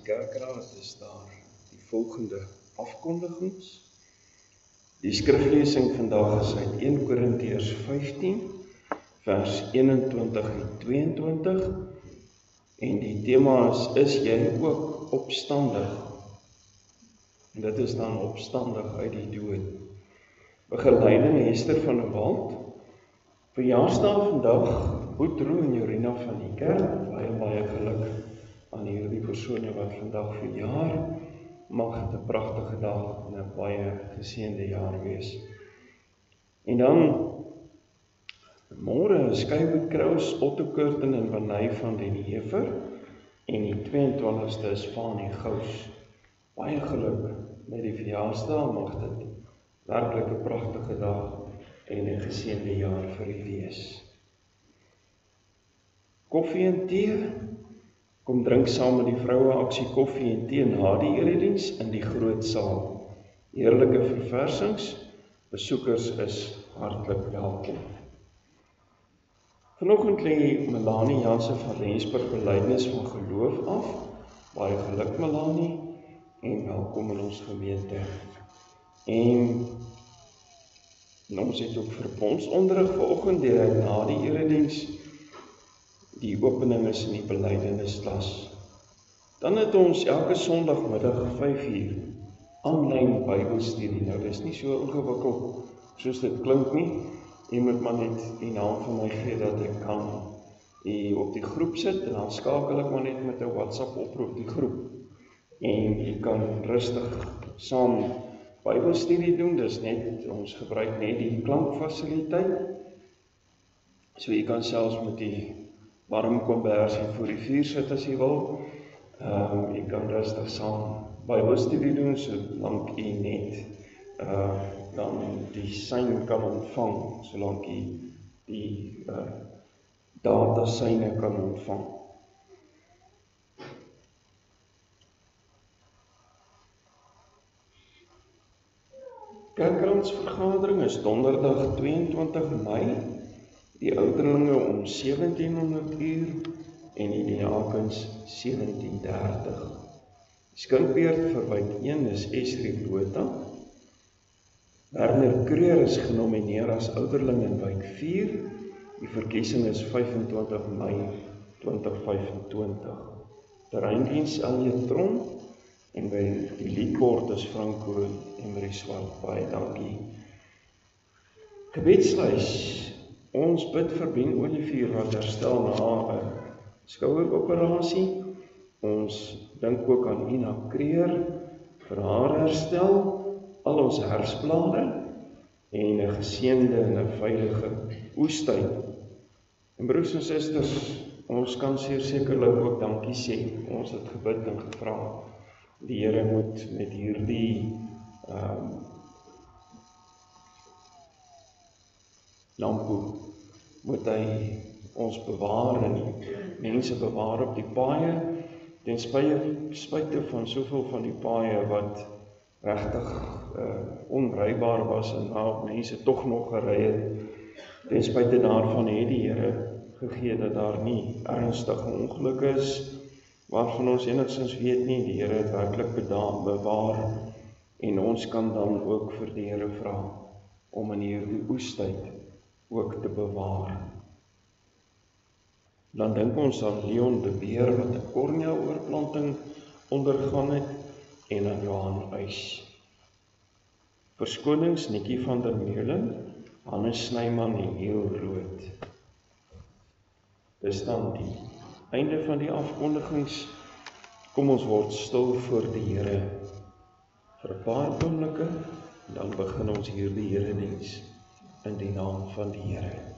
Kerkraad is daar die volgende afkondigings. Die skriflesing vandag is uit 1 Korintiërs 15, vers 21 en 22. En die tema is jy ook opstandig? En dit is dan opstandig uit die dood. Begeleiding Hester van der Walt. Verjaarsdag vandag, Boetroo en Jorina van die kerk. Baie geluk aan hierdie persone wat vandag verjaar. Mag dit 'n pragtige dag en 'n baie geseënde jaar wees. En dan môre Skyward Kraus, Otto Curtin en Vanay van den Heever. En die 22ste is Fanie Gous. Baie geluk met die verjaarsdag, mag dit werklik 'n pragtige dag en 'n geseënde jaar vir u wees. Koffie en tee. Kom drink saam met die vroue aksie koffie en tee na die erediens in die groot saal. Heerlike verversings. Besoekers is hartlik welkom. Vanoggend lê Melanie Jansen van Rensburg belydenis van geloof af. Baie geluk Melanie en welkom in ons gemeente. En ons het ook verbondsonderrig vanoggend direk na die erediens. Die opening is in die belydennisklas. Dan het ons elke Sondagmiddag 5:00 aanlyn Bybelstudie. Nou dis nie so ingewikkeld soos dit klink nie. Jy moet maar net die naam van my gee dat ek kan op die groep sit en dan skakel ek maar net met 'n WhatsApp oproep die groep. En jy kan rustig saam Bybelstudie doen. Dis net ons gebruik net die klankfasiliteit. So jy kan selfs met die warm kombersie voor die vuur sit as jy wil. Jy kan rustig saam Bybelstudie doen, solank jy net dan die sein kan ontvang, solank jy die datasyne kan ontvang. Kerkraadsvergadering is donderdag 22 Mei. Die ouderlinge om 1700 uur en die diakens 17:30. Die skinkbeurt vir wijk 1 is Esri Botha. Werner Kreur is genomineer as ouderling in wijk 4. Die verkiesing is 25 Mei 2025. Terreindiens Elje Tron en by die liedbord is Franco Emery Swart. Baie dankie. Gebedslys. Ons bid vir Ben Olivier wat herstel na 'n skoueroperasie. Ons dink ook aan Ina Kreer vir haar herstel, al ons hersblare en 'n geseënde en 'n veilige oestyd. En broers en susters, ons kan sekerlik ook dankie sê. Ons het gebid en gevra. Die Here moet met hierdie lampo moet hy ons bewaar en die mense bewaar op die paaie, ten spyte van soveel van die paaie wat regtig onrybaar was en waar mense tog nog gery het. Ten spyte daarvan het die Here gegee dat daar nie ernstige ongelukke is, waarvan ons enigstens weet nie. Die Here het werklik bewaar en ons kan dan ook vir die Here vra om in hierdie oestyd ook te bewaar. Dan dink ons aan Leon de Beer wat 'n kornea-oorplanting ondergaan het en aan Johan Uys. Verskonings Nikkie van der Meulen, Hannes Snyman en Heel Rood. Dis dan die einde van die afkondigings. Kom ons word stil voor die Here vir 'n paar oomblikke, dan begin ons hierdie erediens in die naam van die Here.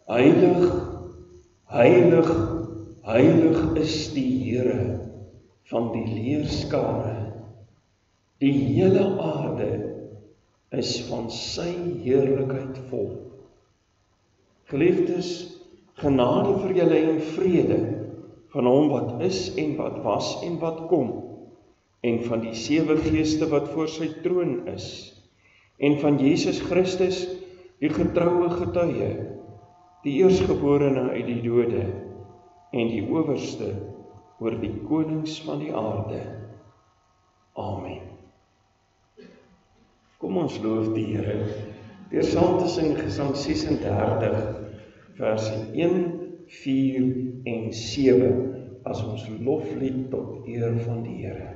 Heilig, heilig, heilig is die Here van die leerskare. Die hele aarde is van sy heerlikheid vol. Geliefdes, genade vir julle en vrede van hom wat is en wat was en wat kom, en van die 7 geeste wat voor sy troon is, en van Jesus Christus, die getroue getuie, die eerstgeborene uit die dode, en die owerste oor die konings van die aarde. Amen. Kom ons loof die Here, deur saam te sing Gesang 36, verse 1, 4 en 7, as ons loflied tot eer van die Here.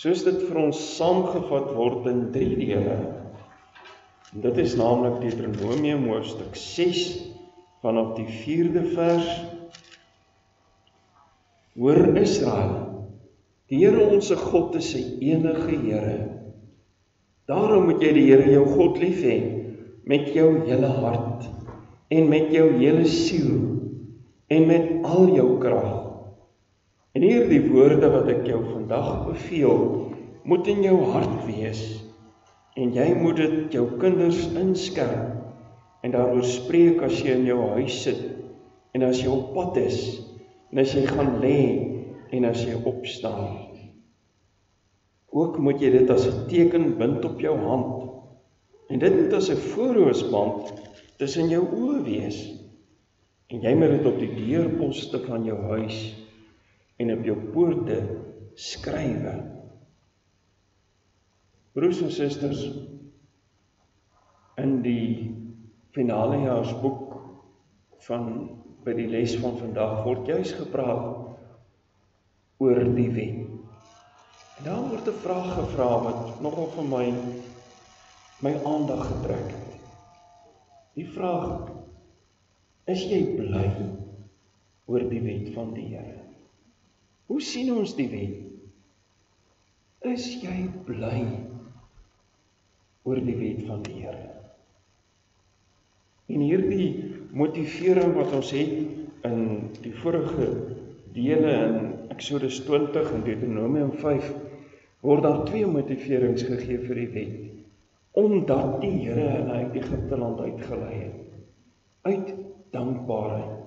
Soos dit vir ons saamgevat word in 3 dele. En dit is naamlik Deuteronomium hoofstuk 6 vanaf die 4de vers. Hoor Israel, die Here onse God is 'n enige Here. Daarom moet jy die Here jou God lief hê met jou hele hart en met jou hele siel en met al jou krag. En hierdie woorde wat ek jou vandag beveel, moet in jou hart wees, en jy moet dit jou kinders inskerp, en daaroor spreek as jy in jou huis sit, en as jy op pad is, en as jy gaan lê, en as jy opstaan. Ook moet jy dit as 'n teken bind op jou hand, en dit moet as 'n voorhoofsband tussen jou oë wees, en jy moet dit op die deurposte van jou huis, en op jou poorte skrywe. Broers en susters, in die finalejaarsboek van by die les van vandag word juis gepraat oor die wet. En daar word 'n vraag gevra wat nogal vir my aandag getrek het. Die vraag: is jy bly oor die wet van die Here? Hoe sien ons die wet? Is jy bly oor die wet van die Here? En hierdie motivering wat ons het in die vorige dele in Exodus 20 en Deuteronomium 5, word daar 2 motiverings gegee vir die wet. Omdat die Here hulle uit Egipte land uitgelei het. Uit dankbaarheid.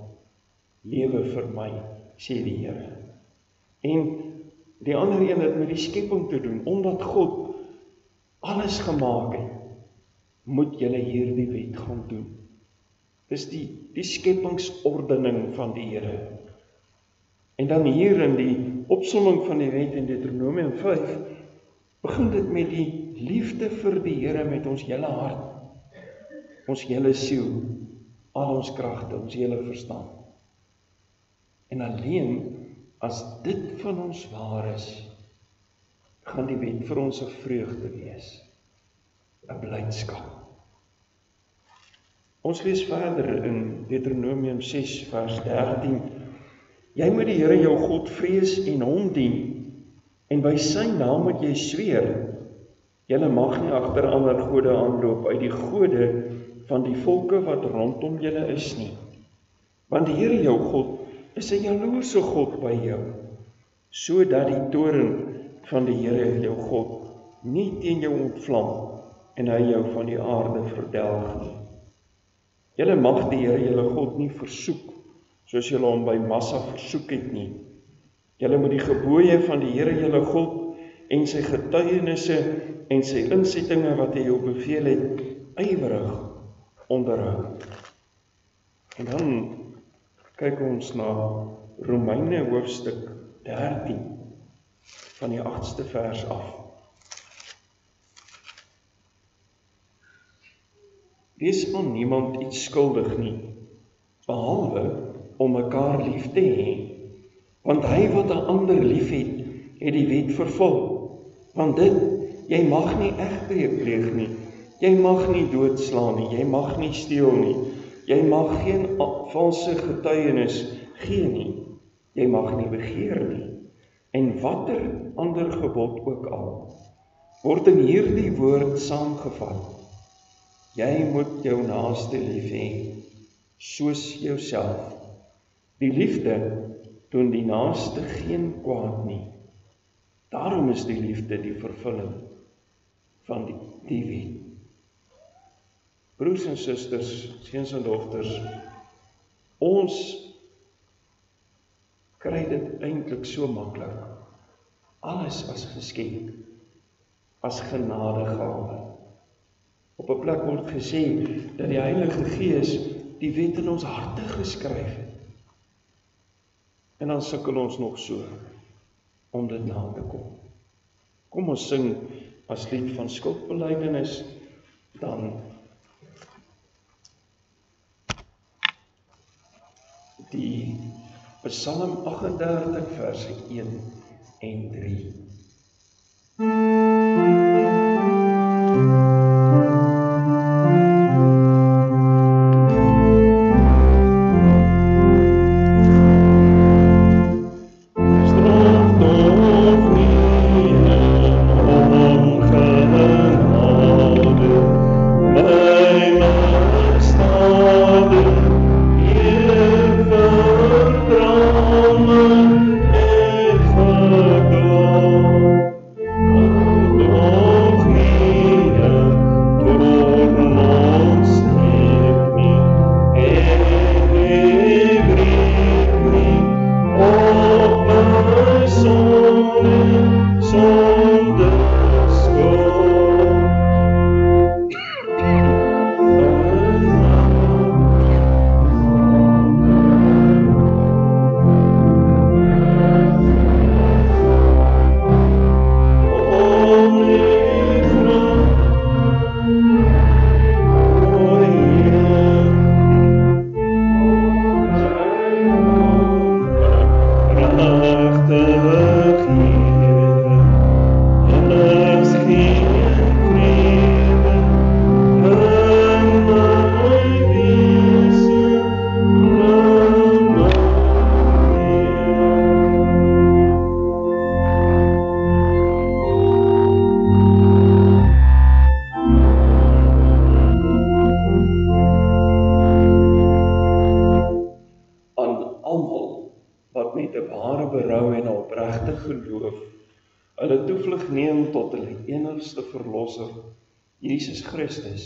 Lewe vir my, sê die Here. En die ander een het met die skepping te doen, omdat God alles gemaak het, moet julle hierdie wet gaan doen. Dis die skepingsordening van die Here. En dan hier in die opsomming van die wet in Deuteronomium 5, begin dit met die liefde vir die Here met ons hele hart, ons hele siel, al ons kragte, ons hele verstand. En alleen as dit van ons waar is, gaan die wet vir ons 'n vreugde wees, 'n blydskap. Ons lees verder in Deuteronomium 6 vers 13. Jy moet die Here jou God vrees en hom dien, en by sy naam moet jy sweer. Julle mag nie agter ander gode aanloop uit die gode van die volke wat rondom julle is nie. Want die Here jou God is 'n jaloerse God by jou, sodat die toorn van die Here jou God nie teen jou ontvlam en hy jou van die aarde verdelg nie. Julle mag die Here julle God nie versoek, soos julle hom by Massa versoek het nie. Julle moet die gebooie van die Here julle God en sy getuienisse en sy insettinge wat hy jou beveel het, ywerig onderhou. En dan kyk ons na Romeine hoofstuk 13 van die 8ste vers af. Wees aan niemand iets skuldig nie, behalwe om mekaar lief te hê, want hy wat 'n ander lief het die wet vervul. Want dit, jy mag nie egbreek pleeg nie, jy mag nie doodslaan nie, jy mag nie steel nie, jy mag geen valse getuienis gee nie, jy mag nie begeer nie, en watter ander gebod ook al, word in hierdie woord saamgevat. Jy moet jou naaste lief hê, soos jouself. Die liefde doen die naaste geen kwaad nie. Daarom is die liefde die vervulling van die wet. Broers en susters, seuns en dogters, ons kry dit eintlik so maklik. Alles as geskenk, as genadegawe. Op 'n plek word gesê dat die Heilige Gees die wet in ons harte geskryf het. En dan sukkel ons nog so om dit na te kom. Kom ons sing as lied van skuldbelydenis, dan die Psalm 38 verse 1 en 3. Verlosser, Jesus Christus,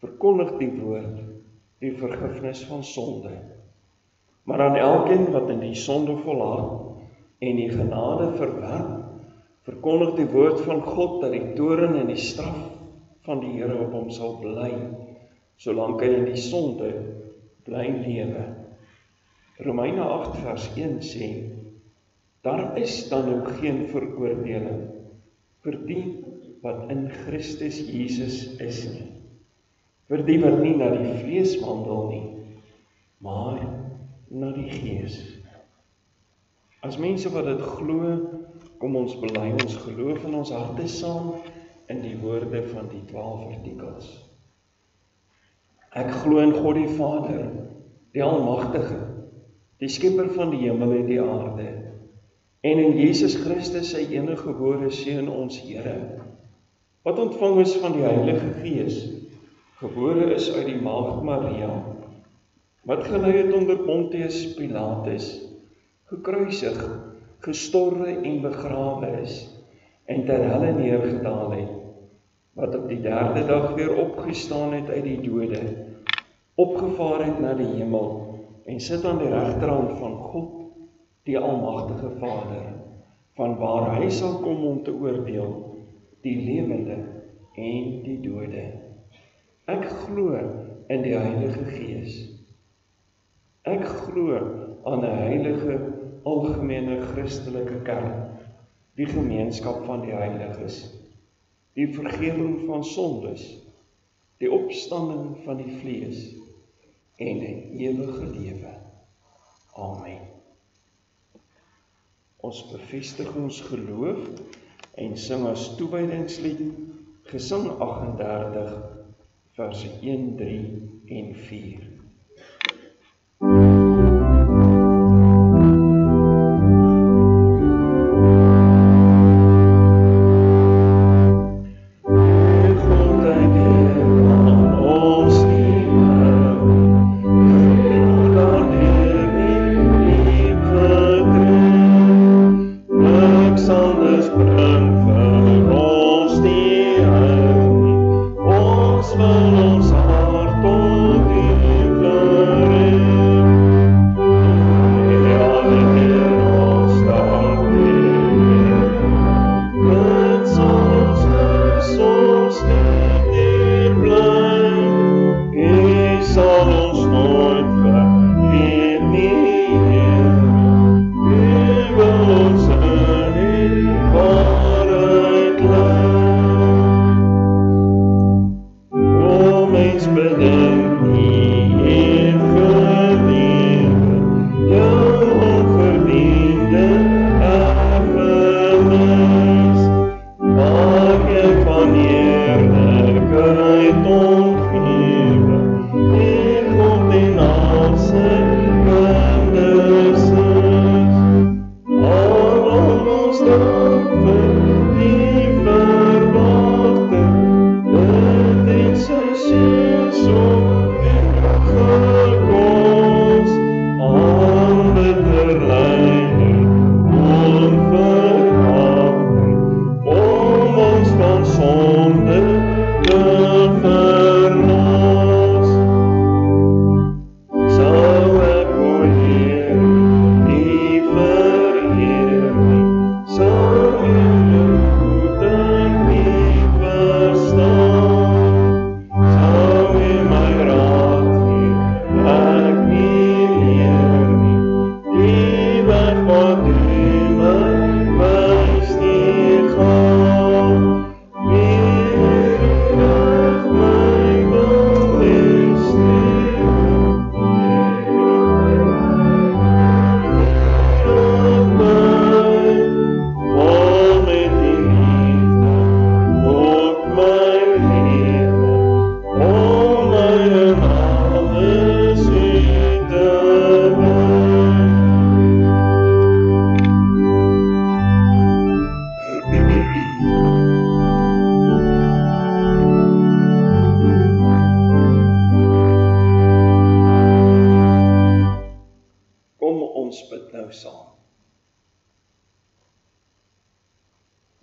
verkondig die woord, die vergifnis van sonde. Maar aan elkeen wat in die sonde volhard en die genade verwerp, verkondig die woord van God dat die toorn en die straf van die Here op hom sal bly, solank hy in die sonde bly lewe. Romeine 8 vers 1 sê, daar is dan nou geen veroordeling vir die wat in Christus Jesus is nie, vir die wat nie na die vlees wandel nie, maar na die Gees. As mense wat dit glo, kom ons bely ons geloof in ons harte saam in die woorde van die 12 artikels. Ek glo in God die Vader, die Almagtige, die Skepper van die hemel en die aarde, en in Jesus Christus sy enige gebore Seun ons Here, wat ontvang is van die Heilige Gees, gebore is uit die Maagd Maria, wat gelei het onder Pontius Pilatus, gekruisig, gestorwe en begrawe is, en ter helle neergedaal het, wat op die 3de dag weer opgestaan het uit die dode, opgevaar het na die hemel, en sit aan die regterhand van God, die Almagtige Vader, van waar hy sal kom om te oordeel, die lewende en die dode. Ek glo in die Heilige Gees. Ek glo aan 'n heilige, algemene Christelike kerk, die gemeenskap van die heiliges, die vergifnis van sondes, die opstanding van die vlees en 'n ewige lewe. Amen. Ons bevestig ons geloof en sing as toewydingslied Gesang 38 verse 1, 3 en 4.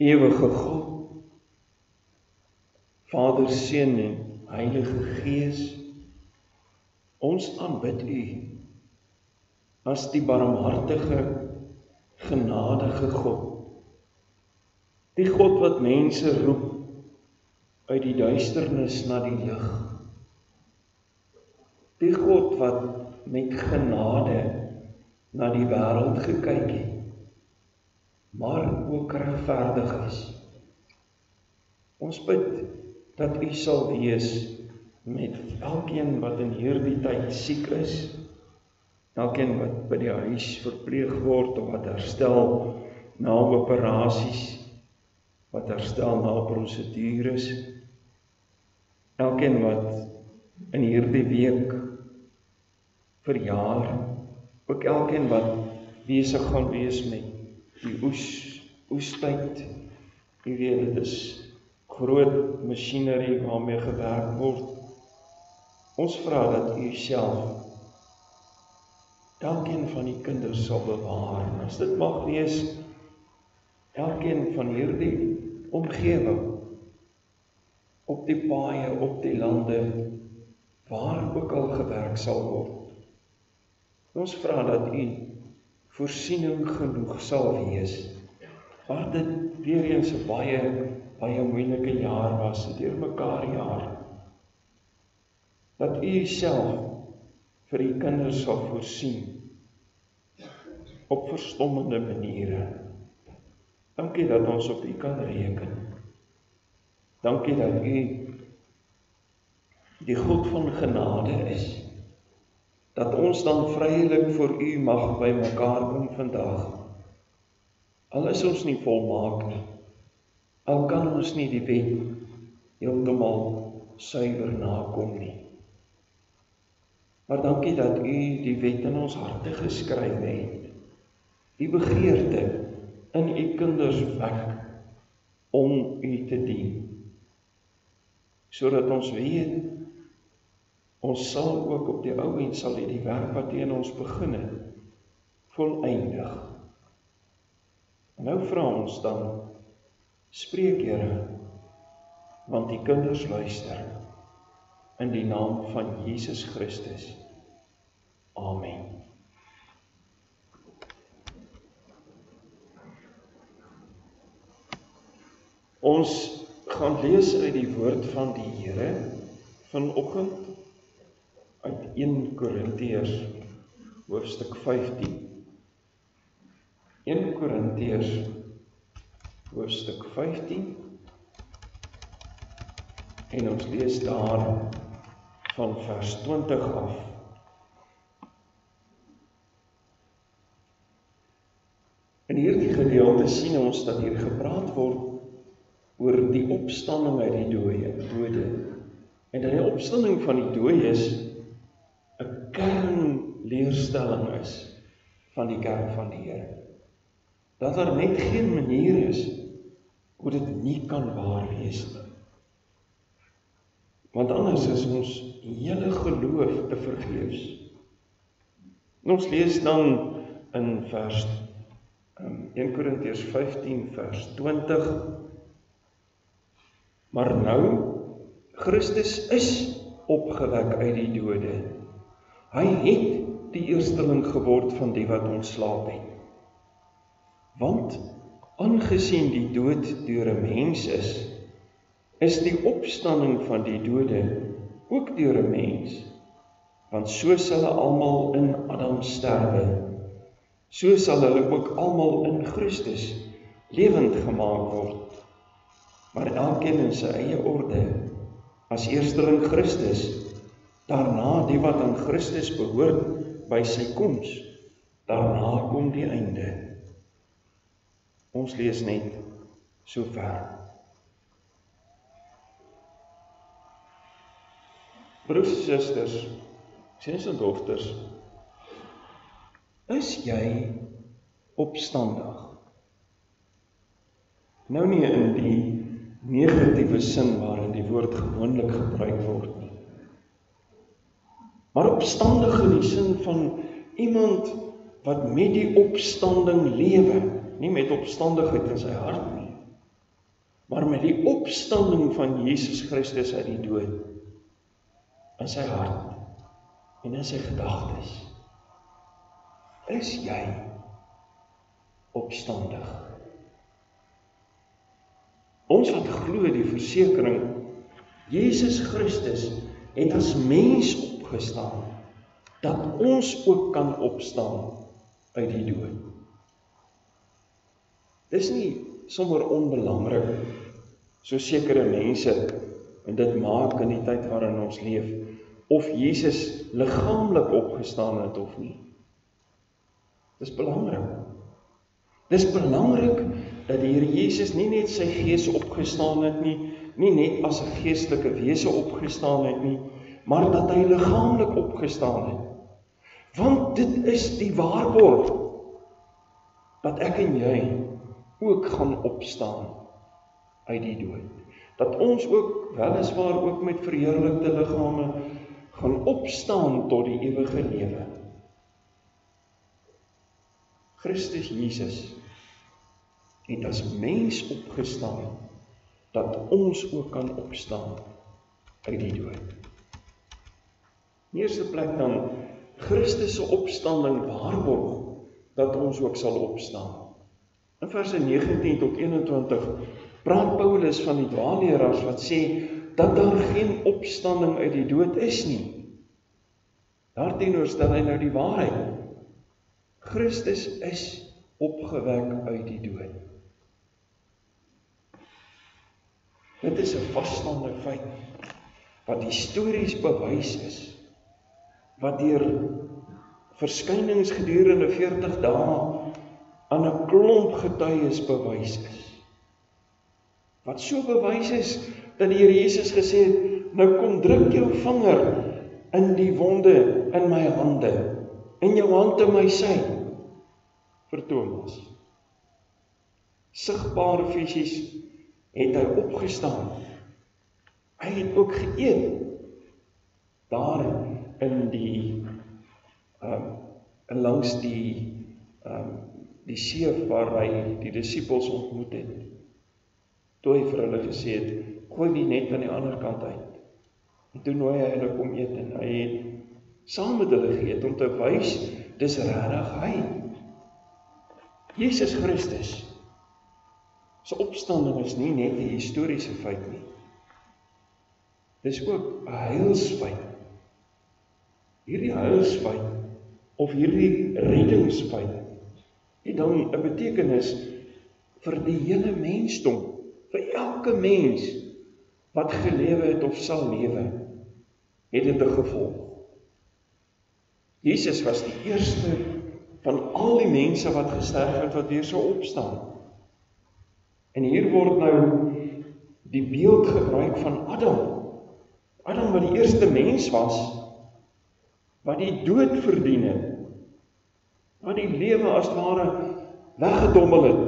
Ewige God, Vader, Seun en Heilige Gees, ons aanbid U as die barmhartige, genadige God. Die God wat mense roep uit die duisternis na die lig. Die God wat met genade na die wêreld gekyk het, maar ook regverdig is. Ons bid dat U sal wees met elkeen wat in hierdie tyd siek is, elkeen wat by die huis verpleeg word, of wat herstel na operasies, wat herstel na prosedures, elkeen wat in hierdie week verjaar, ook elkeen wat besig gaan wees met die oestyd. Jy weet, dit is groot masjinerie waarmee gewerk word. Ons vra dat u self elkeen van die kinders sal bewaar. En as dit mag wees, elkeen van hierdie omgewing, op die paaie, op die lande, waar ook al gewerk sal word. Ons vra dat u voorsiening genoeg sal wees, waar dit weer eens 'n baie moeilike jaar was, 'n deurmekaar jaar, dat u self vir die kinders sal voorsien, op verstommende maniere. Dankie dat ons op u kan reken. Dankie dat u die God van genade is, dat ons dan vrylik voor u mag by mekaar kom vandag. Al is ons nie volmaak nie, al kan ons nie die wet heeltemal suiwer nakom nie. Maar dankie dat u die wet in ons harte geskryf het, die begeerte in u kinders wek om u te dien, sodat ons weet, ons sal ook op die ou end sal die werk wat u in ons begin het, voleindig. En nou vra ons dan, spreek Here, want die kinders luister, in die naam van Jesus Christus. Amen. Ons gaan lees uit die woord van die Here vanoggend uit 1 Korintiërs hoofstuk 15. 1 Korintiërs hoofstuk 15 en ons lees daar van vers 20 af. In hierdie gedeelte sien ons dat hier gepraat word oor die opstanding uit die dode. En dat die opstanding van die dooies 'n kernleerstelling is van die kerk van die Here. Dat daar net geen manier is hoe dit nie kan waar wees nie. Want anders is ons hele geloof te vergeefs. Ons lees dan in vers 1 Korintiërs 15 vers 20. Maar nou, Christus is opgewek uit die dode. Hy het die eersteling geword van die wat ontslaap het. Want, aangesien die dood deur 'n mens is die opstanding van die dode ook deur 'n mens. Want so sal hulle almal in Adam sterwe, so sal hulle ook almal in Christus lewend gemaak word. Maar elkeen in sy eie orde, as eersteling Christus, daarna die wat aan Christus behoort by sy koms, daarna kom die einde. Ons lees net so ver. Broers en susters, seuns en dogters, is jy opstandig? Nou nie in die negatiewe sin waarin die woord gewoonlik gebruik word nie. Maar opstandig in die sin van iemand wat met die opstanding lewe, nie met opstandigheid in sy hart nie, maar met die opstanding van Jesus Christus uit die dood in sy hart en in sy gedagtes. Is jy opstandig? Ons wat glo die versekering, Jesus Christus het as mens opgestaan, dat ons ook kan opstaan uit die dood. Dis nie sommer onbelangrik, so sekere mense, en dit maak in die tyd waarin ons leef, of Jesus liggaamlik opgestaan het of nie. Dis belangrik. Dis belangrik dat die Here Jesus nie net sy gees opgestaan het nie net as 'n geestelike wese opgestaan het nie, maar dat hy liggaamlik opgestaan het. Want dit is die waarborg dat ek en jy ook gaan opstaan uit die dood. Dat ons ook weliswaar ook met verheerlikte liggame gaan opstaan tot die ewige lewe. Christus Jesus het as mens opgestaan, dat ons ook kan opstaan uit die dood. In eerste plek dan, Christus se opstanding waarborg, dat ons ook sal opstaan. In verse 19 tot 21, praat Paulus van die dwaalleraars wat sê, dat daar geen opstanding uit die dood is nie. Daarteenoor stel hy nou die waarheid. Christus is opgewek uit die dood. Dit is 'n vasstaande feit, wat histories bewys is, wat deur verskynings gedurende 40 dae aan 'n klomp getuies bewys is. Wat so bewys is, dat die Here Jesus gesê het, nou kom druk jou vinger in die wonde in my hande, en jou hand in my sy, vir Thomas. Sigbaar fisies het hy opgestaan. Hy het ook geëet, daar in die, langs die see waar hy die disippels ontmoet het. Toe hy vir hulle gesê het, gooi die net aan die ander kant uit. En toe nooi hy hulle kom eet en hy het saam met hulle geëet om te wys, dis regtig hy. Jesus Christus, sy opstanding is nie net 'n historiese feit nie. Dis ook 'n heilsfeit. Hierdie heilsfeit, of hierdie reddingsfeit, het dan 'n betekenis vir die hele mensdom, vir elke mens wat gelewe het of sal lewe, het dit 'n gevolg. Jesus was die eerste van al die mense wat gesterf het, wat weer sou opstaan. En hier word nou die beeld gebruik van Adam. Adam wat die eerste mens was, wat die dood verdien het, wat die lewe as het ware weggedommel het,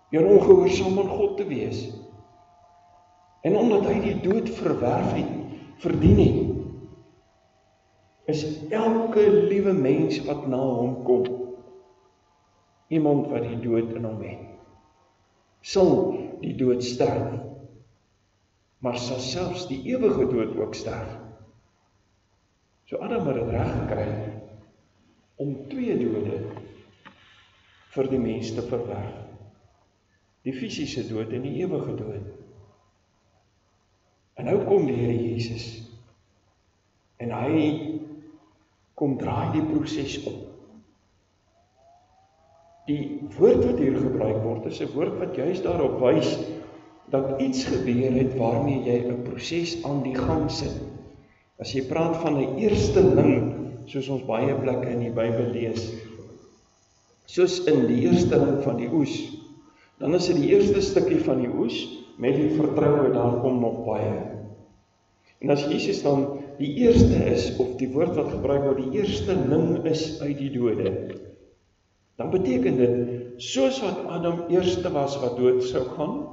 deur ongehoorsaam aan God te wees. En omdat hy die dood verwerf het, verdien het, is elke liewe mens wat na hom kom, iemand wat die dood in hom het. Sal die dood sterf, maar sal selfs die ewige dood ook sterf. So Adam het dit reg gekry om 2 dode vir die mens te verwerf. Die fisiese dood en die ewige dood. En nou kom die Here Jesus en hy kom draai die proses op. Die woord wat hier gebruik word, is 'n woord wat juist daarop wys dat iets gebeur het waarmee jy 'n proses aan die gang sit. As jy praat van 'n eersteling, soos ons baie plekke in die Bybel lees, soos in die eersteling van die oes, dan is dit die eerste stukkie van die oes met die vertroue, daar kom nog baie. En as Jesus dan die eerste is, of die woord wat gebruik word, die eersteling is uit die dode, dan beteken dit, soos wat Adam eerste was wat dood sou gaan,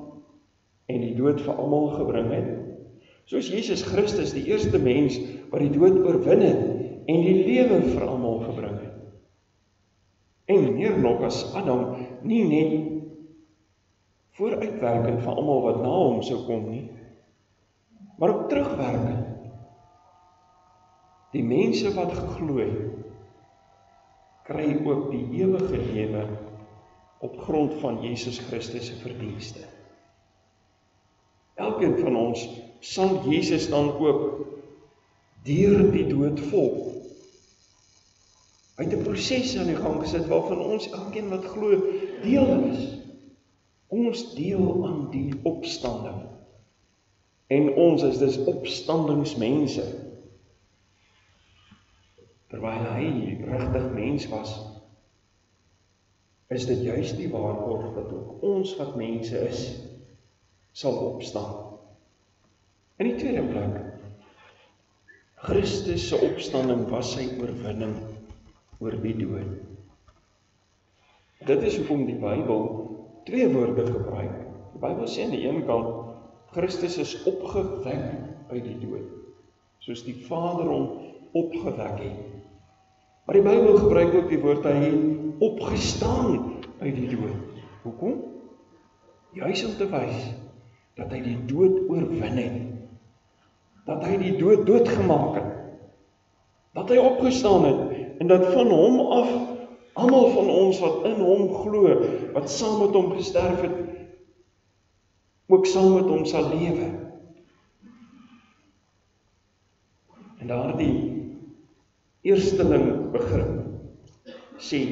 en die dood vir almal gebring het, soos Jesus Christus die eerste mens wat die dood oorwin het, en die lewe vir almal gebring het. En meer nog, as Adam nie net vooruitwerkend van almal wat na hom sou kom nie, maar ook terugwerkend. Die mense wat geglo het, kry ook die ewige lewe op grond van Jesus Christus se verdienste. Elkeen van ons sal Jesus dan ook deur die dood volg. Hy het 'n proses aan die gang gesit waarvan ons elkeen wat glo deel is. Ons deel aan die opstanding. En ons is dus opstandingsmense. Terwyl hy regtig mens was, is dit juist die waarborg dat ook ons wat mense is, sal opstaan. In die tweede plek, Christus se opstanding was sy oorwinning oor die dood. Dit is hoekom die Bybel twee woorde gebruik. Die Bybel sê aan die een kant, Christus is opgewek uit die dood, soos die Vader hom opgewek het. Maar die Bybel gebruik ook die woord, hy het opgestaan uit die dood. Hoekom? Juis om te wys dat hy die dood oorwin het. Dat hy die dood doodgemaak het. Dat hy opgestaan het en dat van hom af almal van ons wat in hom glo, wat saam met hom gesterf het, ook saam met hom sal lewe. En daardie eersteling begrip sê,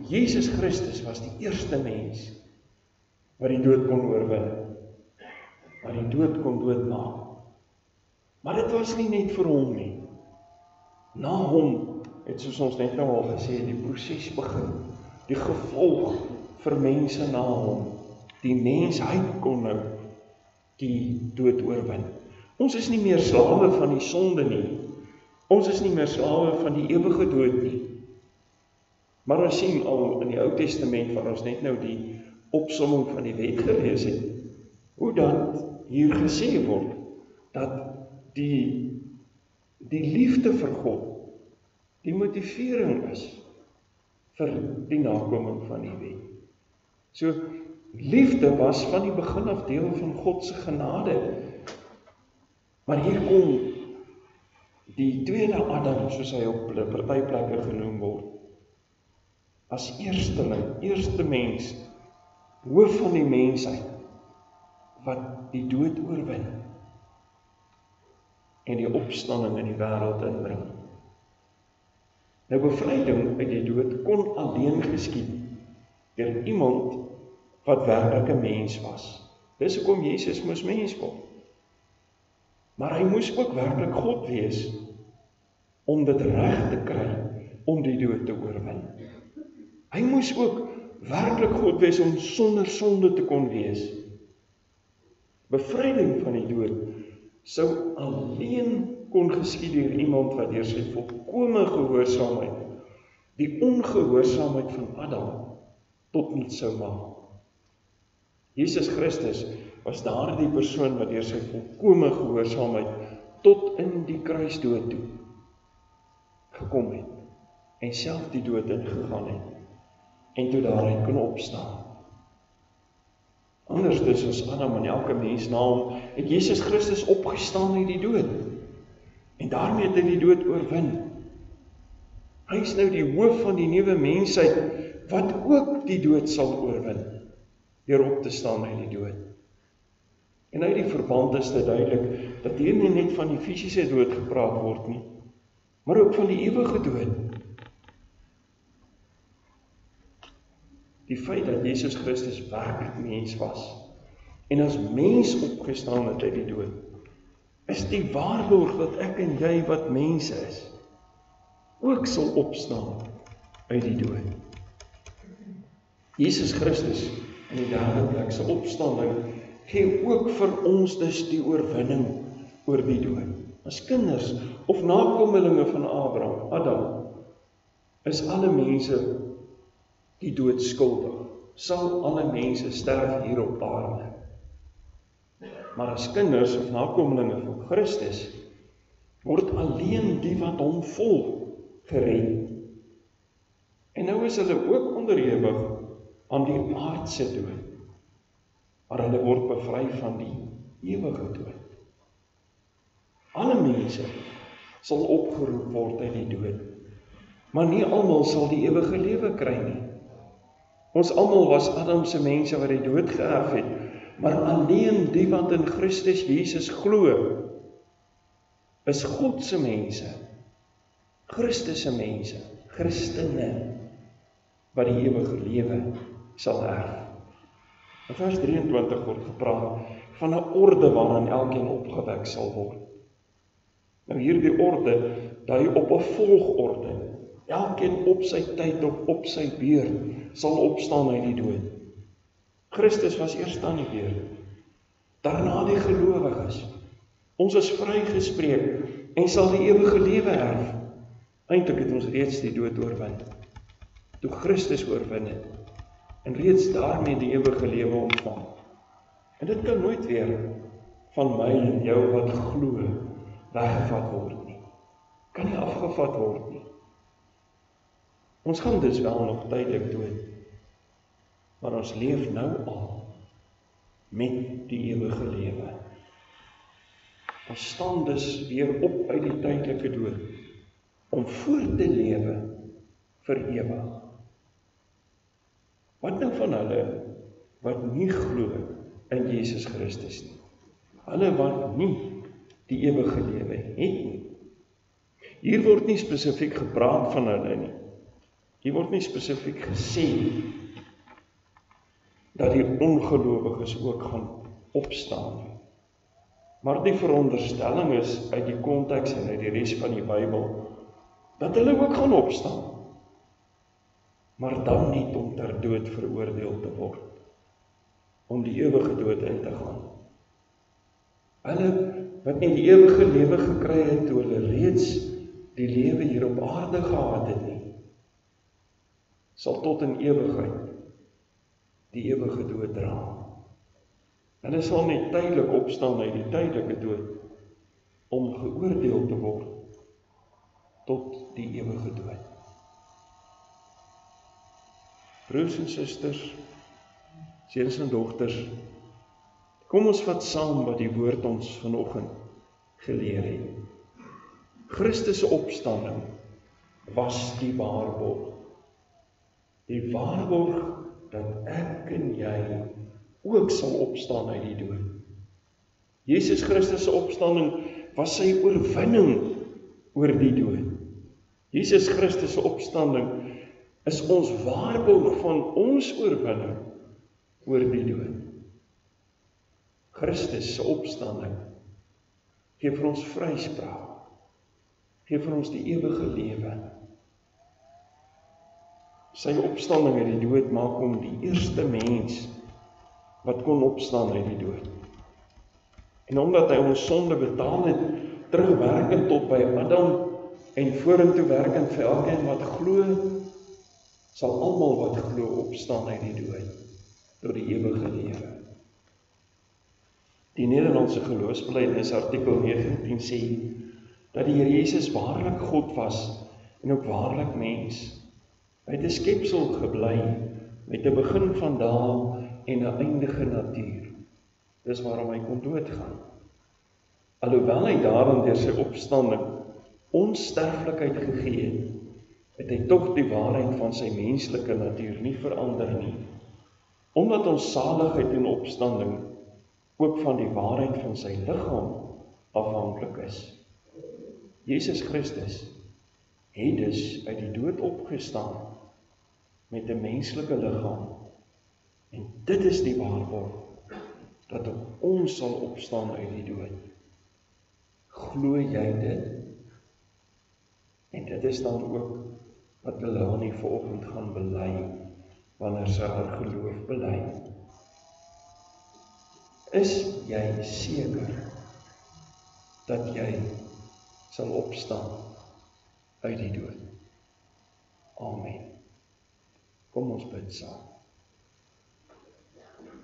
Jesus Christus was die eerste mens wat die dood kon oorwin, wat die dood kon doodmaak. Maar dit was nie net vir hom nie. Na hom het, soos ons net nou al gesê, die proses begin, die gevolg vir mense na hom. Die mensheid kon nou die dood oorwin. Ons is nie meer slawe van die sonde nie. Ons is nie meer slawe van die ewige dood nie. Maar ons sien al in die Ou Testament, waar ons net nou die opsomming van die wet gelees het, hoe dat hier gesê word, dat die liefde vir God, die motivering is vir die nakoming van die wet. So, liefde was van die begin af deel van God se genade. Maar hier kom die tweede Adam, soos hy op party plekke genoem word, as eersteling, eerste mens, hoof van die mensheid, wat die dood oorwin en die opstanding in die wêreld inbring. Nou bevryding uit die dood kon alleen geskied deur iemand wat werklik 'n mens was. Dis hoekom Jesus moes mens word. Maar hy moes ook werklik God wees om dit reg te kry om die dood te oorwin. Hy moes ook werklik God wees om sonder sonde te kon wees. Bevryding van die dood sou alleen kon geskied deur iemand wat deur sy volkome gehoorsaamheid die ongehoorsaamheid van Adam tot nut sou maak. Jesus Christus was daardie persoon wat deur sy volkome gehoorsaamheid tot in die kruisdood toe gekom het en self die dood ingegaan het en toe daaruit kon opstaan. Anders dus as Adam en elke mens na hom, het Jesus Christus opgestaan uit die dood. En daarmee het hy die dood oorwin. Hy is nou die hoof van die nuwe mensheid, wat ook die dood sal oorwin, deur op te staan uit die dood. En uit die verband is dit duidelik, dat hier nie net van die fisiese dood gepraat word nie, maar ook van die ewige dood. Die feit dat Jesus Christus werklik mens was, en as mens opgestaan het uit die dood, is die waarborg dat ek en jy wat mense is, ook sal opstaan uit die dood. Jesus Christus in die derde plek se opstanding gee ook vir ons dus die oorwinning oor die dood. As kinders of nakommelinge van Adam, is alle mense die dood skuldig. Sal alle mense sterf hier op aarde. Maar as kinders of nakommelinge van Christus, word alleen die wat hom volg gered. En nou is hulle ook onderhewig aan die aardse dood, maar hulle word bevry van die ewige dood. Alle mense sal opgeroep word uit die dood, maar nie almal sal die ewige lewe kry nie. Ons almal was Adam se mense wat die dood geërf het, maar alleen die wat in Christus Jesus glo, is God se mense, Christus se mense, Christene, wat die ewige lewe sal erf. In vers 23 word gepraat van 'n orde waaraan elkeen opgewek sal word. Nou hierdie orde dui op 'n volgorde. Elkeen op sy tyd of op sy beurt sal opstaan uit die dood. Christus was eers aan die beurt. Daarna die gelowiges. Ons is vrygespreek en sal die ewige lewe erf. Eintlik het ons reeds die dood oorwin. Toe Christus oorwin het en reeds daarmee die ewige lewe ontvang. En dit kan nooit weer van my en jou wat glo weggevat word nie. Kan nie afgevat word nie. Ons gaan dus wel nog tydelik dood, maar ons leef nou al met die ewige lewe. Ons staan dus weer op uit die tydelike dood, om voort te lewe vir ewig. Wat nou van hulle wat nie glo in Jesus Christus nie? Hulle wat nie die ewige lewe het nie. Hier word nie spesifiek gepraat van hulle nie. Hier word nie spesifiek gesê dat die ongelowiges ook gaan opstaan nie. Maar die veronderstelling is uit die konteks en uit die res van die Bybel dat hulle ook gaan opstaan. Maar dan nie om ter dood veroordeel te word, om die ewige dood in te gaan. Hulle wat nie die ewige lewe gekry het toe hulle reeds die lewe hier op aarde gehad het nie, sal tot in ewigheid die ewige dood dra. Hulle sal net tydelik opstaan uit die tydelike dood, om geoordeel te word tot die ewige dood. Broers en susters, seuns en dogters, kom ons vat saam wat die woord ons vanoggend geleer het. Christus se opstanding was die waarborg. Die waarborg dat ek en jy ook sal opstaan uit die dood. Jesus Christus se opstanding was sy oorwinning oor die dood. Jesus Christus se opstanding is ons waarborg van ons oorwinning oor die dood. Christus se opstanding gee vir ons vryspraak, gee vir ons die ewige lewe. Sy opstanding uit die dood maak hom die eerste mens wat kon opstaan uit die dood. En omdat hy ons sonde betaal het, terugwerkend tot by Adam en vorentoe werkend vir elkeen wat glo, sal almal wat glo opstaan uit die dood tot die ewige lewe. Die Nederlandse geloofsbelijdenis artikel 19 sê dat die Here Jesus waarlik God was en ook waarlik mens. Hy het 'n skepsel gebly met 'n begin van daal en 'n eindige natuur. Dis waarom hy kon doodgaan. Alhoewel hy daarin deur sy opstanding onsterflikheid gegee het, het hy tog die waarheid van sy menslike natuur nie verander nie. Omdat ons saligheid en opstanding ook van die waarheid van sy liggaam afhanklik is. Jesus Christus het dus uit die dood opgestaan met 'n menslike liggaam. En dit is die waarborg dat ons sal opstaan uit die dood. Glo jy dit? En dit is dan ook wat Melanie vanoggend gaan bely wanneer sy haar geloof bely. Is jy seker dat jy sal opstaan uit die dood? Amen. Kom ons bid saam.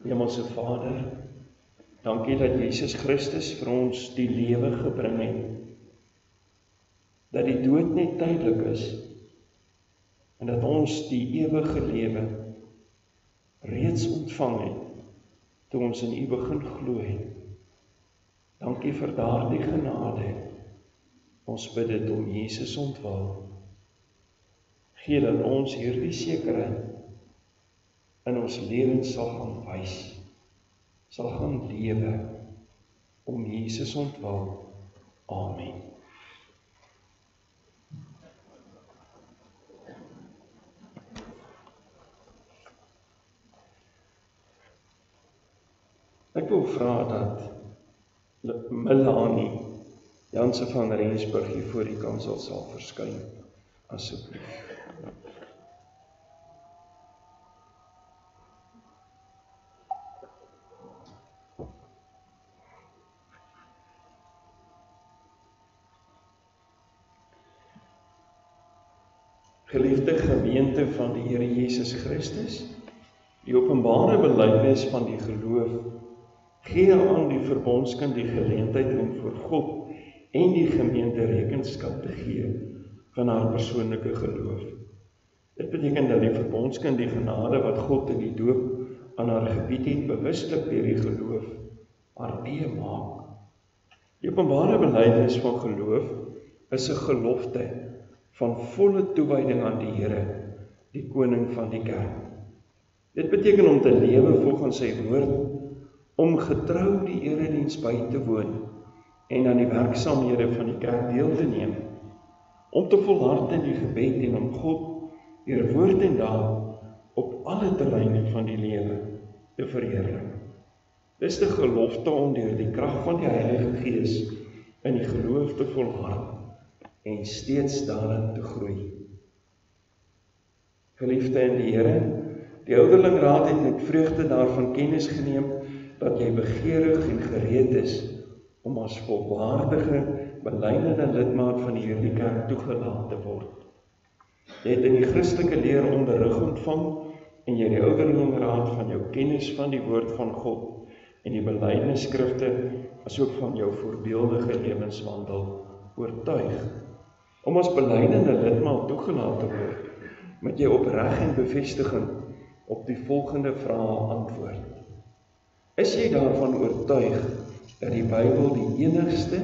Hemelse Vader, dankie dat Jesus Christus vir ons die lewe gebring het. Dat die dood net tydelik is en dat ons die ewige lewe reeds ontvang het toe ons in U begin glo het. Dankie vir daardie genade. Ons bid dit om Jesus ontwil. Gee dat ons hierdie sekerheid in ons lewens sal gaan wys, sal gaan lewe om Jesus ontwil. Amen. Ek wil vra dat Melanie Janse van Rensburg hier voor die kansel sal verskyn asseblief. Geliefde gemeente van die Here Jesus Christus, die openbare belydenis van die geloof gee aan die verbondskind die geleentheid om voor God en die gemeente rekenskap te gee van haar persoonlike geloof. Dit beteken dat die verbondskind die genade wat God in die doop aan haar gebied het, bewuslik deur die geloof haar eie maak. Die openbare belydenis van geloof is 'n gelofte van volle toewyding aan die Here, die koning van die kerk. Dit beteken om te lewe volgens sy woord, om getrou die erediens by te woon en aan die werksaamhede van die kerk deel te neem, om te volhard in die gebed en om God deur woord en daad op alle terreine van die lewe te verheerlik. Dis die gelofte om deur die krag van die Heilige Gees in die geloof te volhard en steeds daarin te groei. Geliefde in die Here, die ouderlingraad het met vreugde daarvan kennis geneem dat jy begeerig en gereed is om as volwaardige, belynende lidmaat van die hierdie kerk toegelaat te word. Jy het in die Christelike leer onderrig ontvang en jy die ouderlingraad van jou kennis van die woord van God en die belydenisskrifte asook van jou voorbeeldige lewenswandel oortuig. Om as belynende lidmaat toegelaat te word, moet jy opreg en bevestiging op die volgende vrae antwoord. Is jy daarvan oortuig dat die Bybel die enigste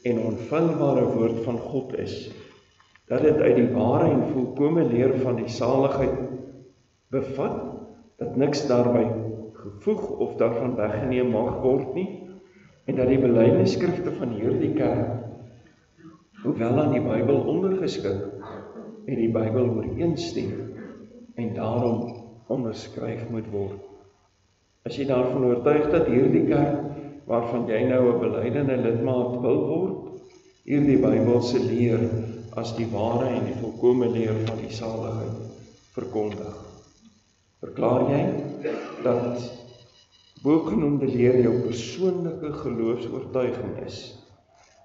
en onfeilbare woord van God is, dat dit uit die ware en volkome leer van die saligheid bevat, dat niks daarby gevoeg of daarvan weggeneem mag word nie, en dat die belydenisskrifte van hierdie kerk, hoewel aan die Bybel ondergeskik, en die Bybel ooreenstem, en daarom onderskryf moet word. As jy daarvan oortuig dat hierdie kerk, waarvan jy nou 'n belydende lidmaat wil word, hierdie Bybelse leer as die ware en die volkome leer van die saligheid verkondig. Verklaar jy dat bogenoemde leer jou persoonlike geloofsoortuiging is,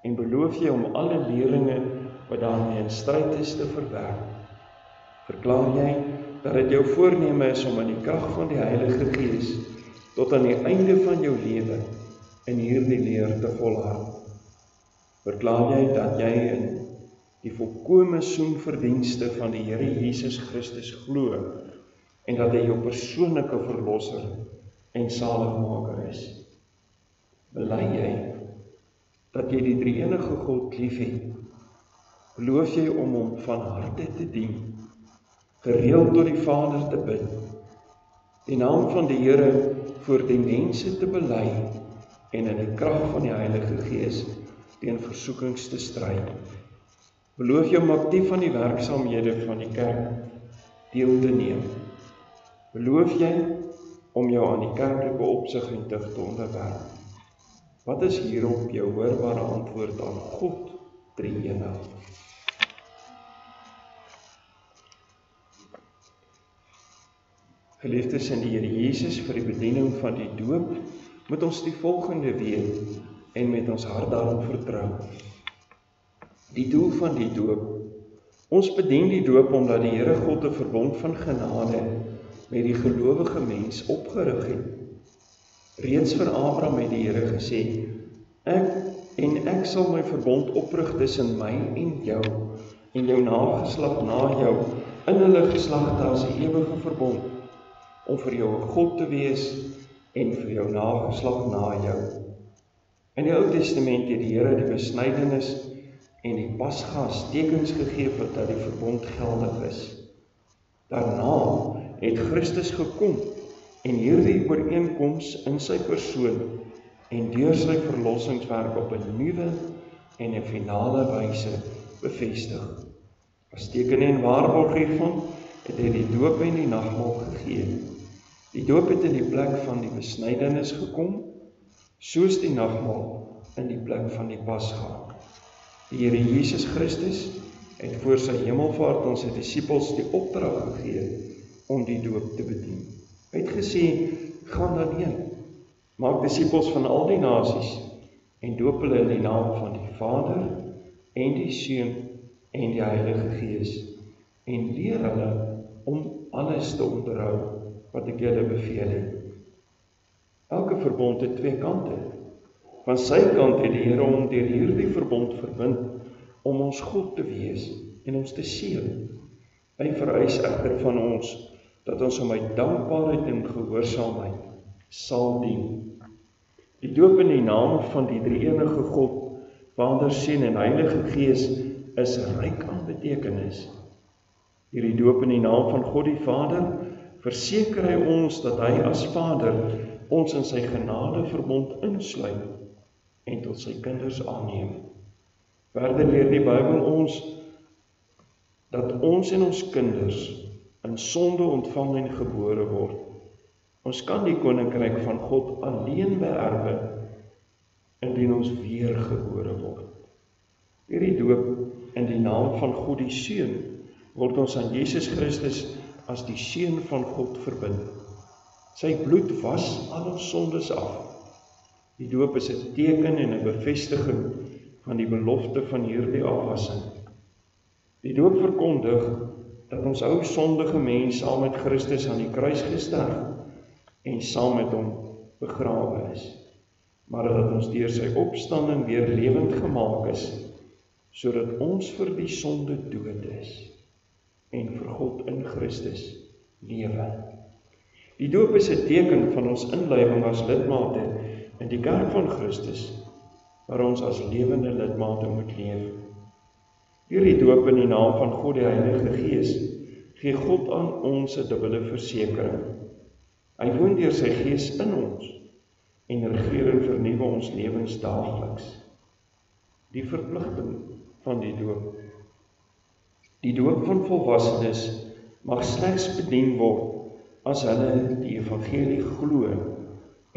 en beloof jy om alle leringe wat daarmee in stryd is te verwerp? Verklaar jy dat dit jou voorneme is om in die krag van die Heilige Gees tot aan die einde van jou lewe in hierdie leer te volhard? Verklaar jy dat jy in die volkome soenverdienste van die Here Jesus Christus glo en dat hy jou persoonlike verlosser en saligmaker is? Bely jy dat jy die drie-enige God liefhet? Beloof jy om hom van harte te dien, gereeld tot die Vader te bid, die naam van die Here voor die mense te bely en in die krag van die Heilige Gees teen versoekings te stry? Beloof jy om aktief aan die werksaamhede van die kerk deel te neem? Beloof jy om jou aan die kerklike opsig en tug te onderwerp? Wat is hierop jou hoorbare antwoord aan God drie-enig? Geliefdes in die Here Jesus, vir die bediening van die doop, moet ons die volgende weet en met ons hart daarom vertrou. Die doel van die doop. Ons bedien die doop omdat die Here God 'n verbond van genade met die gelowige mens opgerig het. Reeds vir Abraham het die Here gesê, ek sal my verbond oprig tussen my en jou nageslag na jou, in hulle geslagte as 'n ewige verbond, om vir jou 'n God te wees en vir jou nageslag na jou. In die Ou Testament het die Here die besnydenis en die Pasga as tekens gegee dat die verbond geldig is. Daarna het Christus gekom en hierdie ooreenkoms in sy persoon en deur sy verlossingswerk op 'n nuwe en 'n finale wyse bevestig. As teken en waarborg hiervan het hy die doop en die nagmaal gegee. Die doop het in die plek van die besnydenis gekom, soos die nagmaal in die plek van die Pasga. Die Here Jesus Christus het voor sy hemelvaart aan sy disippels die opdrag gegee om die doop te bedien. Hy het gesê, gaan daarheen, maak disippels van al die nasies en doop hulle in die naam van die Vader en die Seun en die Heilige Gees en leer hulle om alles te onderhou wat ek julle beveel het. Elke verbond het twee kante. Van sy kant het die Here hom deur hierdie verbond verbind om ons God te wees en ons te seën. Hy vereis egter van ons dat ons hom uit dankbaarheid en gehoorsaamheid sal dien. Die doop in die naam van die drie-enige God, Vader, Seun en Heilige Gees is ryk aan betekenis. Hierdie doop in die naam van God die Vader verseker hy ons dat hy as Vader ons in sy genadeverbond insluit en tot sy kinders aanneem. Verder leer die Bybel ons dat ons en ons kinders in sonde ontvang en gebore word. Ons kan die koninkryk van God alleen beerwe indien ons weergebore word. Hierdie doop in die naam van God die Seun word ons aan Jesus Christus as die Seun van God verbind. Sy bloed was al ons sondes af. Die doop is 'n teken en 'n bevestiging van die belofte van hierdie afwassing. Die doop verkondig dat ons ou sondige mens saam met Christus aan die kruis gesterf en saam met hom begrawe is, maar dat ons deur sy opstanding weer lewend gemaak is, sodat ons vir die sonde dood is en vir God in Christus lewe. Die doop is 'n teken van ons inlywing as lidmate in die kerk van Christus, waar ons as lewende lidmate moet leef. Hierdie doop in die naam van God die Heilige Gees gee God aan ons 'n dubbele versekering. Hy woon deur sy Gees in ons en regeer en vernuwe ons lewens daagliks. Die verpligting van die doop. Die doop van volwassenes mag slegs bedien word as hulle die evangelie glo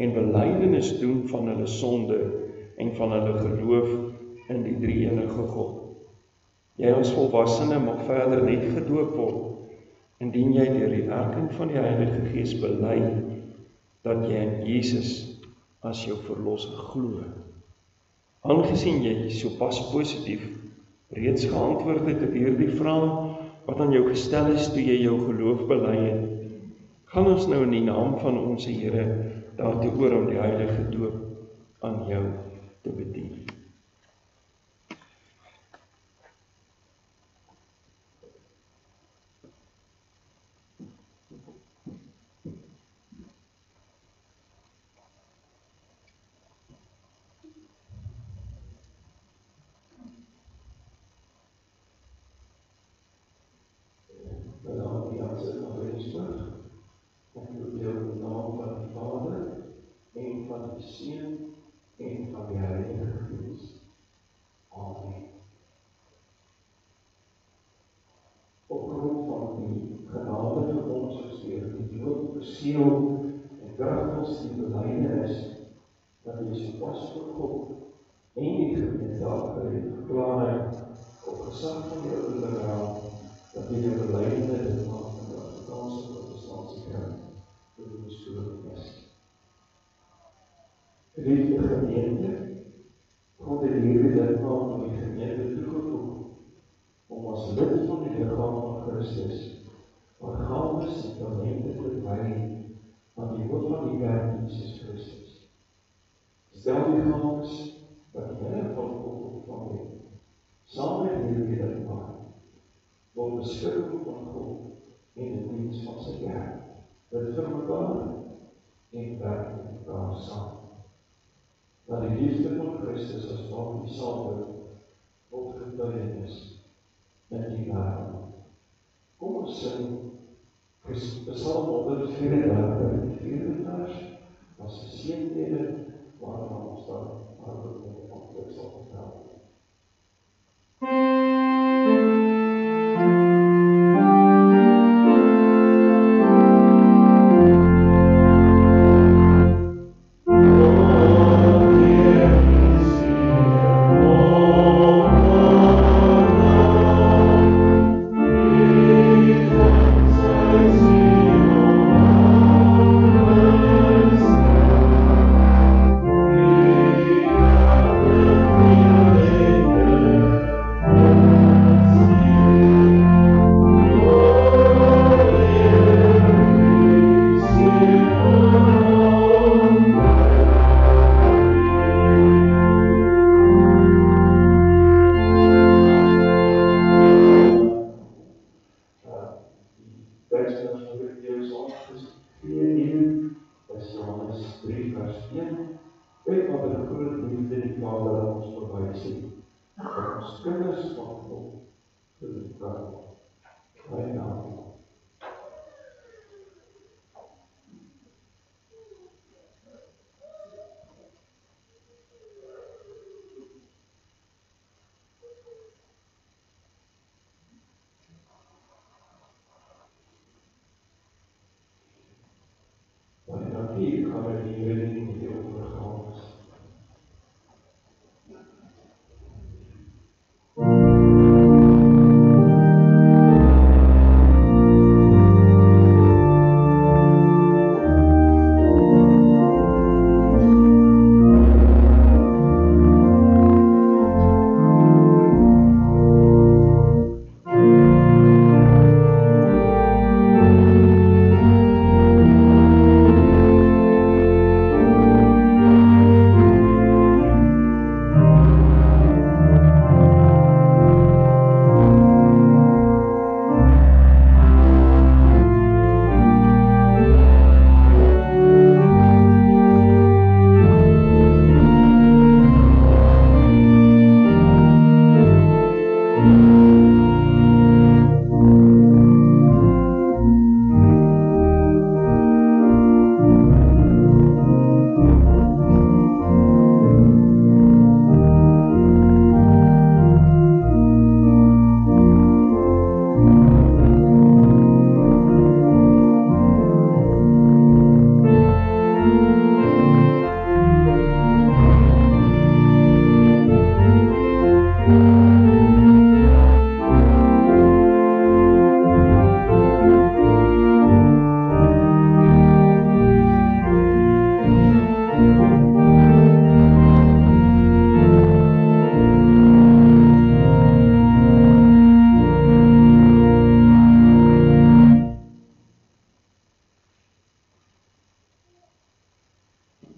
en belydenis doen van hulle sonde en van hulle geloof in die drie-enige God. Jy as volwassene mag verder net gedoop word indien jy deur die werking van die Heilige Gees bely dat jy in Jesus as jou verlosser glo. Aangesien jy sopas positief reeds geantwoord het op hierdie vraag wat aan jou gestel is toe jy jou geloof bely het, gaan ons nou in die naam van ons Here daartoe oor om die heilige doop aan jou te bedien. Seun en van die Heilige Gees. Amen. Op grond van die genade van ons gesteer, die doop beseël en kragtens die belydenis dat jy sopas vir God en die gemeente afgered verklaar het op gesag van die ouderlinge raad dat jy die belydenis maak van die Afrikaanse protestantse kerk vir die bestoring is. Geliefde gemeente, God het hierdie lidmaat aan die gemeente toegevoeg om as lid van die liggaam van Christus organes en talente te wy aan die hoof van die kerk Jesus Christus. Stel die gawes wat jy van God ontvang het, saam met hierdie lidmaat, word beskikking van God en die diens van sy kerk, dit vir mekaar en werk met mekaar saam. Dat die liefde van Christus as van die Sater tot getuienis in die wêreld. Kom ons sing Psalm 134, die 4de vers, as geseënhede waarna ons dan aanblik sal vertel. Johannes 3 vers 1, kyk wat 'n groot liefde die Vader aan ons bewys het, dat ons kinders van God genoem word. Baie dankie. Hier gaan we die redding met die overgaan.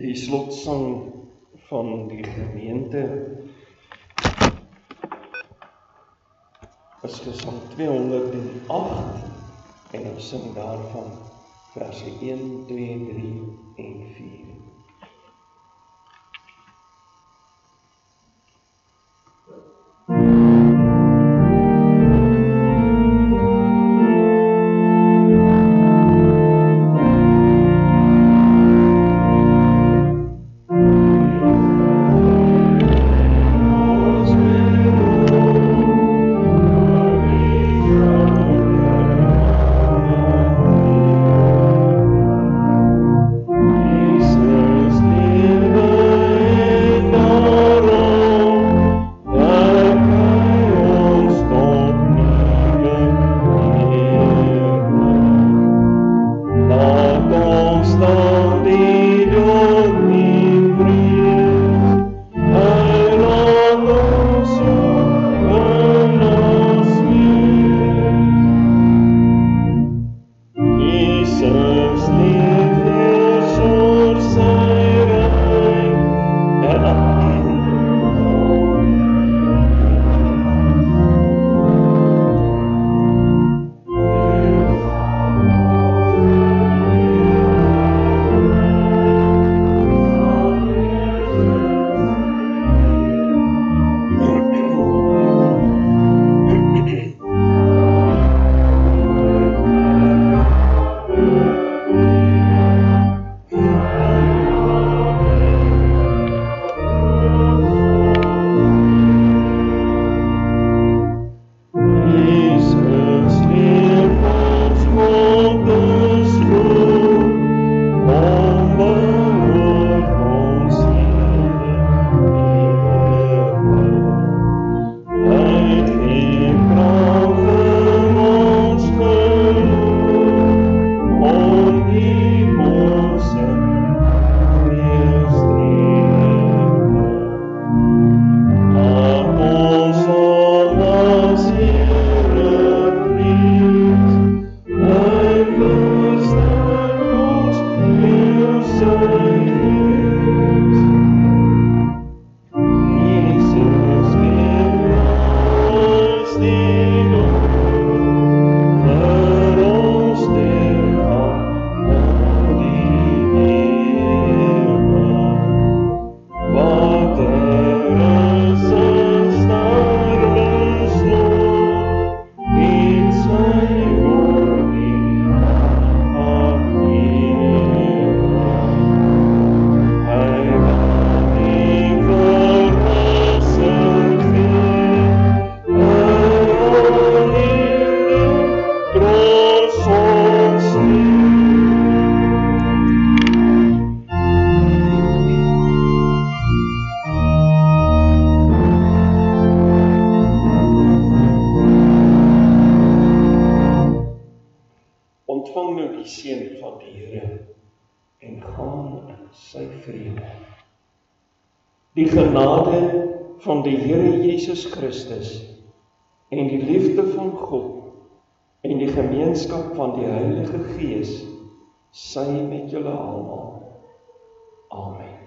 Die slotsang van die gemeente is Gesang 208 en ons sing daarvan verse 1, 2, 3 en 4. en gaan in sy vrede. Die genade van die Here Jesus Christus en die liefde van God en die gemeenskap van die Heilige Gees sy met julle almal. Amen.